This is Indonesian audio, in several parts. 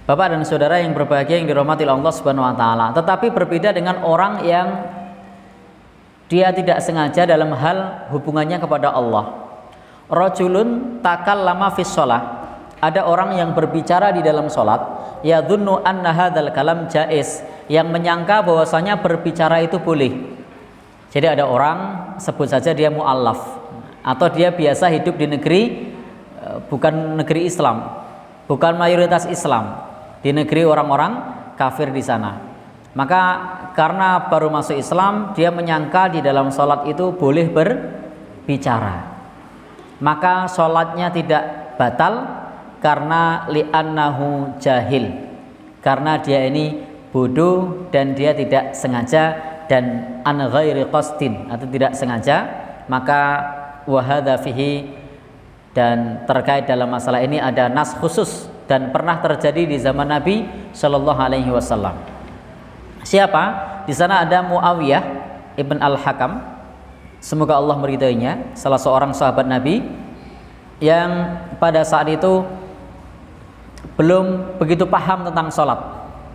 Bapak dan saudara yang berbahagia yang dirahmati Allah Subhanahu wa taala. Tetapi berbeda dengan orang yang dia tidak sengaja dalam hal hubungannya kepada Allah. Rajulun takallama fis shalah. Ada orang yang berbicara di dalam salat, yadhunnu anna hadzal kalam jaiz, yang menyangka bahwasanya berbicara itu boleh. Jadi ada orang, sebut saja dia mu'allaf atau dia biasa hidup di negeri bukan negeri Islam, bukan mayoritas Islam, di negeri orang-orang kafir di sana. Maka karena baru masuk Islam, dia menyangka di dalam sholat itu boleh berbicara. Maka sholatnya tidak batal karena li'annahu jahil, karena dia ini bodoh dan dia tidak sengaja dan an ghairi qasdin atau tidak sengaja. Maka wahadha fihi, dan terkait dalam masalah ini ada nas khusus dan pernah terjadi di zaman Nabi Shallallahu Alaihi Wasallam. Siapa? Di sana ada Muawiyah ibn al-Hakam, semoga Allah meridainya, salah seorang sahabat Nabi yang pada saat itu belum begitu paham tentang sholat.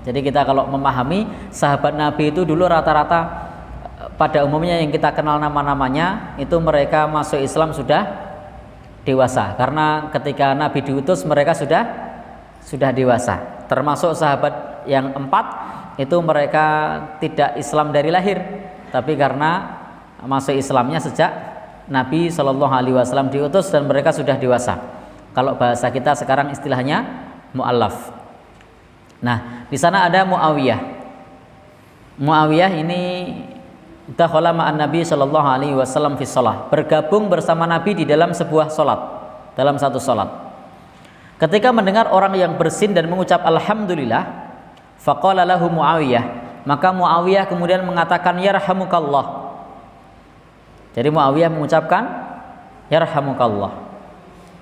Jadi kita kalau memahami sahabat Nabi itu dulu rata-rata pada umumnya yang kita kenal nama-namanya itu mereka masuk Islam sudah dewasa, karena ketika Nabi diutus mereka sudah dewasa. Termasuk sahabat yang 4 itu mereka tidak Islam dari lahir, tapi karena masuk Islamnya sejak Nabi Shallallahu Alaihi Wasallam diutus dan mereka sudah dewasa. Kalau bahasa kita sekarang istilahnya mu'allaf. Nah, di sana ada Muawiyah. Muawiyah ini dakhala ma'an Nabi Shallallahu Alaihi Wasallam fi shalah, bergabung bersama Nabi di dalam sebuah salat, dalam satu salat. Ketika mendengar orang yang bersin dan mengucap alhamdulillah, faqala lahu Muawiyah, maka Muawiyah kemudian mengatakan yarhamukallah. Jadi Muawiyah mengucapkan yarhamukallah.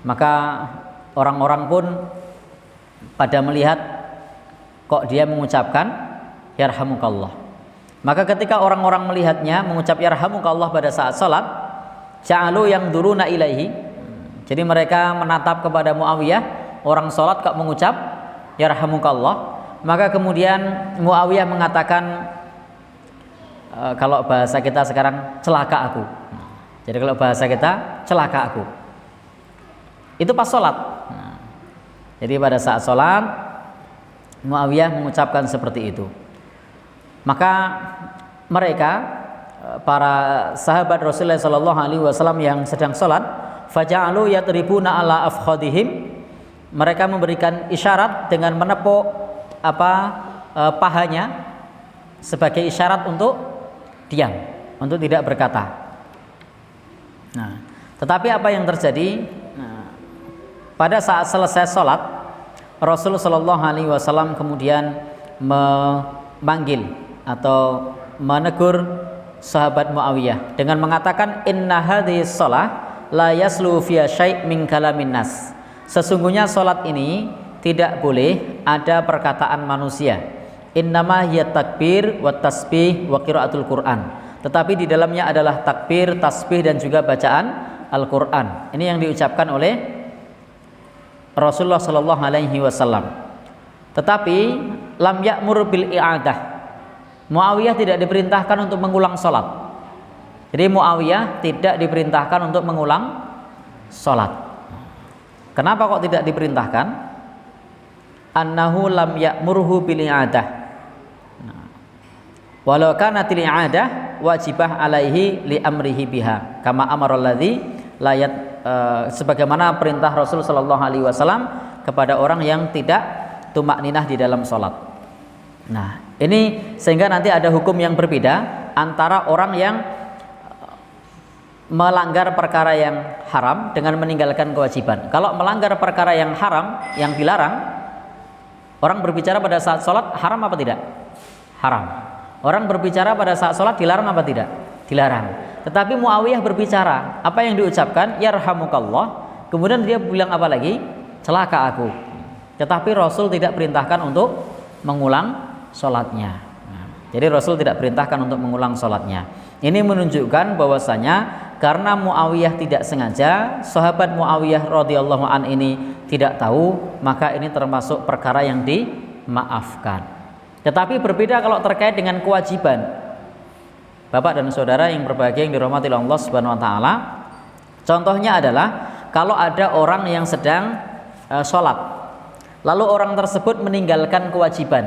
Maka orang-orang pun pada melihat kok dia mengucapkan yarhamukallah. Maka ketika orang-orang melihatnya mengucap yarhamukallah pada saat salat, ja'alu yang duruna ilaihi. Jadi mereka menatap kepada Muawiyah, orang salat kok mengucap yarhamukallah. Maka kemudian Muawiyah mengatakan, kalau bahasa kita sekarang celaka aku. Jadi kalau bahasa kita celaka aku. Itu pas sholat. Jadi pada saat sholat Muawiyah mengucapkan seperti itu. Maka mereka para sahabat Rasulullah Sallallahu Alaihi Wasallam yang sedang sholat, faja'alu yatribuna ala afkhadihim, mereka memberikan isyarat dengan menepuk pahanya sebagai isyarat untuk diam, untuk tidak berkata. Nah, tetapi apa yang terjadi? Pada saat selesai sholat, Rasulullah Shallallahu Alaihi Wasallam kemudian memanggil atau menegur sahabat Muawiyah dengan mengatakan, inna hadhihi shalah la yaslu fiha syai' min kalamin nas. Sesungguhnya sholat ini tidak boleh ada perkataan manusia. Innama hiya takbir wa tasbih wa qiraatul Quran. Tetapi di dalamnya adalah takbir, tasbih dan juga bacaan Al-Quran. Ini yang diucapkan oleh Rasulullah Sallallahu Alaihi Wasallam. Tetapi lam ya'mur bil i'adah. Muawiyah tidak diperintahkan untuk mengulang sholat. Jadi Muawiyah tidak diperintahkan untuk mengulang sholat. Kenapa kok tidak diperintahkan? Annahu lam ya'murhu bil i'adah. Walau kanatil i'adah wajibah alaihi li amrihi biha kama amara alladzi la sebagaimana perintah Rasul sallallahu alaihi wasallam kepada orang yang tidak tumakninah di dalam salat. Nah, ini sehingga nanti ada hukum yang berbeda antara orang yang melanggar perkara yang haram dengan meninggalkan kewajiban. Kalau melanggar perkara yang haram, yang dilarang, orang berbicara pada saat salat haram apa tidak? Haram. Orang berbicara pada saat sholat dilarang apa tidak? Dilarang. Tetapi Muawiyah berbicara, apa yang diucapkan? Yarhamukallah. Kemudian dia bilang apa lagi? Celaka aku. Tetapi Rasul tidak perintahkan untuk mengulang sholatnya. Jadi Rasul tidak perintahkan untuk mengulang sholatnya. Ini menunjukkan bahwasanya karena Muawiyah tidak sengaja, sahabat Muawiyah radhiyallahu an ini tidak tahu, maka ini termasuk perkara yang dimaafkan. Tetapi berbeda kalau terkait dengan kewajiban. Bapak dan saudara yang berbahagia yang dirahmati Allah Subhanahu wa taala, contohnya adalah kalau ada orang yang sedang sholat, lalu orang tersebut meninggalkan kewajiban.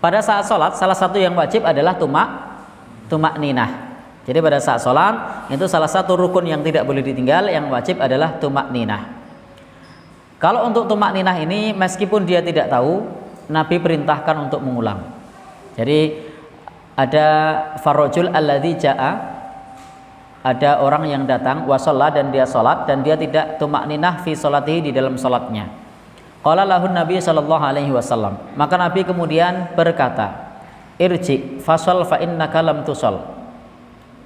Pada saat sholat, salah satu yang wajib adalah tumak ninah. Jadi pada saat sholat itu salah satu rukun yang tidak boleh ditinggal, yang wajib adalah tumak ninah. Kalau untuk tumak ninah ini, meskipun dia tidak tahu, Nabi perintahkan untuk mengulang. Jadi ada farojul alladzi ja'a, ada orang yang datang wasalla dan dia sholat dan dia tidak tumak ninah fi sholatihi, di dalam sholatnya. Qala lahun Nabi sallallahu alaihi wasallam, maka Nabi kemudian berkata, irji fasol fa innaka lam tusol,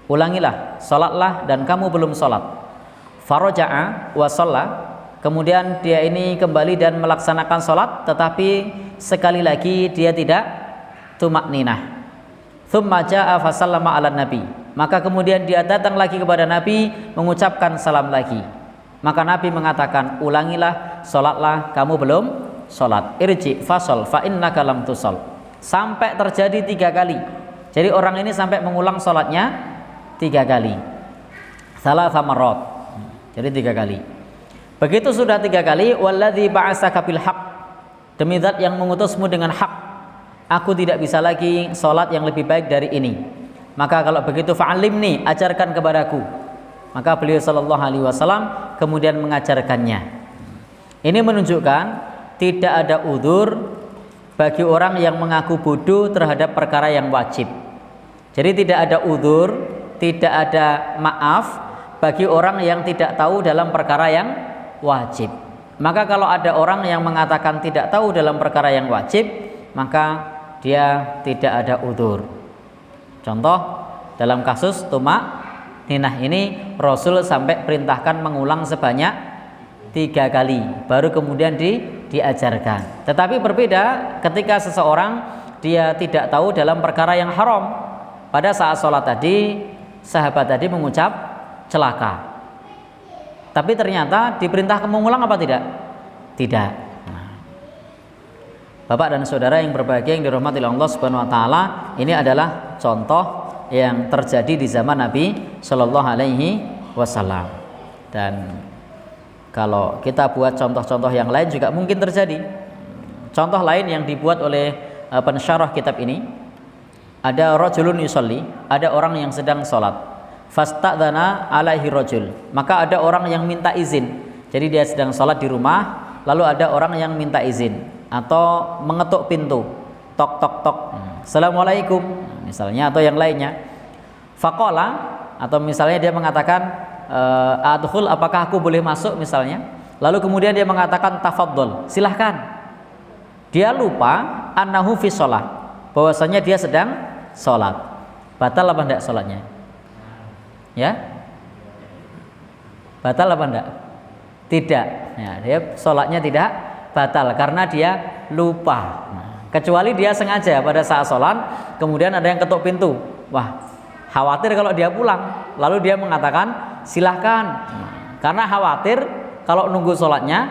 ulangilah, sholatlah dan kamu belum sholat. Faroja'a wa sholla, kemudian dia ini kembali dan melaksanakan sholat, tetapi sekali lagi dia tidak tumak ninah. Thumma ja'a fasallama ala nabi, maka kemudian dia datang lagi kepada Nabi mengucapkan salam lagi. Maka Nabi mengatakan, ulangilah, sholatlah, kamu belum sholat. Irji fasol fa innaka lam tusol, sampai terjadi 3 kali. Jadi orang ini sampai mengulang sholatnya 3 kali. Salasa marrat, jadi 3 kali. Begitu sudah 3 kali, walladzi ba'asaka bil haq, demi zat yang mengutusmu dengan hak, aku tidak bisa lagi sholat yang lebih baik dari ini. Maka kalau begitu fa'alimni, ajarkan kepadaku. Maka beliau sallallahu alaihi wasallam kemudian mengajarkannya. Ini menunjukkan tidak ada udzur bagi orang yang mengaku bodoh terhadap perkara yang wajib. Jadi tidak ada udzur, tidak ada maaf bagi orang yang tidak tahu dalam perkara yang wajib. Maka kalau ada orang yang mengatakan tidak tahu dalam perkara yang wajib, maka dia tidak ada udzur. Contoh dalam kasus tumak ninah ini, Rasul sampai perintahkan mengulang sebanyak 3 kali, baru kemudian diajarkan. Tetapi berbeda ketika seseorang dia tidak tahu dalam perkara yang haram. Pada saat sholat tadi, sahabat tadi mengucap celaka, tapi ternyata diperintahkan mengulang apa tidak? Tidak. Bapak dan saudara yang berbahagia yang dirahmati Allah Subhanahu wa taala, ini adalah contoh yang terjadi di zaman Nabi Shallallahu alaihi wasallam. Dan kalau kita buat contoh-contoh yang lain juga mungkin terjadi. Contoh lain yang dibuat oleh pensyarah kitab ini, ada rajulun yusolli, ada orang yang sedang sholat, fasta'dzana alaihi rajul, maka ada orang yang minta izin. Jadi dia sedang sholat di rumah, lalu ada orang yang minta izin atau mengetuk pintu, tok tok tok, assalamualaikum misalnya, atau yang lainnya. Faqala, atau misalnya dia mengatakan adkhul, apakah aku boleh masuk misalnya. Lalu kemudian dia mengatakan tafaddal, silahkan. Dia lupa annahu fi shalah, bahwasanya dia sedang sholat. Batal apa enggak sholatnya? Ya, batal apa enggak? Tidak. Ya, dia sholatnya tidak batal karena dia lupa. Kecuali dia sengaja pada saat sholat, kemudian ada yang ketuk pintu. Wah, khawatir kalau dia pulang, lalu dia mengatakan silahkan, karena khawatir kalau nunggu sholatnya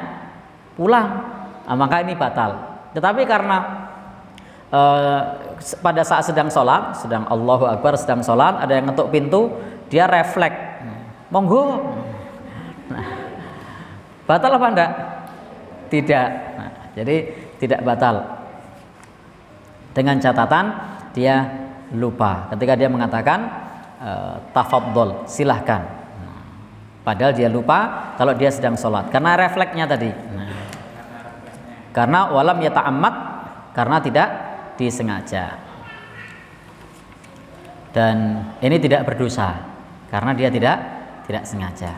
pulang, maka ini batal. Tetapi karena pada saat sedang sholat, sedang Allahu Akbar, sedang sholat, ada yang ketuk pintu, dia refleks, monggo. Batal apa enggak? Tidak. Jadi tidak batal. Dengan catatan dia lupa ketika dia mengatakan tafaddal, silahkan. Padahal dia lupa kalau dia sedang sholat karena refleksnya tadi. Karena walam yata'ammad, karena tidak disengaja. Dan ini tidak berdosa karena dia tidak sengaja.